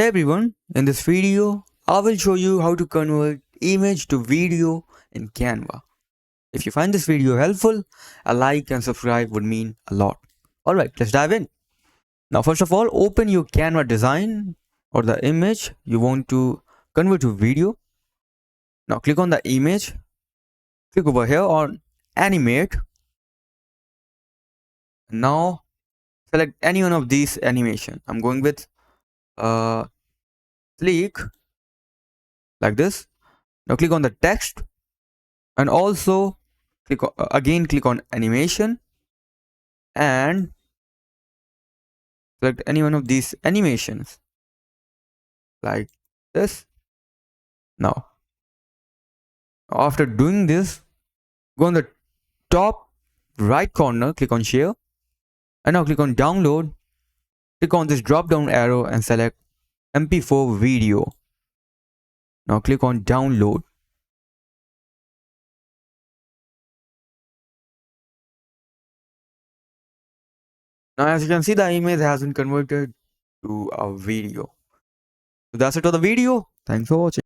Hey everyone, in this video, I will show you how to convert image to video in Canva. If you find this video helpful, a like and subscribe would mean a lot. Alright, let's dive in. Now first of all, open your Canva design or the image you want to convert to video. Now click on the image, click over here on animate. Now select any one of these animation. I'm going with click like this. Now click on the text and also click on animation and select any one of these animations like this. Now after doing this, go on the top right corner, click on share, and now click on download. Click on this drop down arrow and select mp4 video. Now click on download. Now as you can see, the image has been converted to a video. So that's it for the video. Thanks for watching.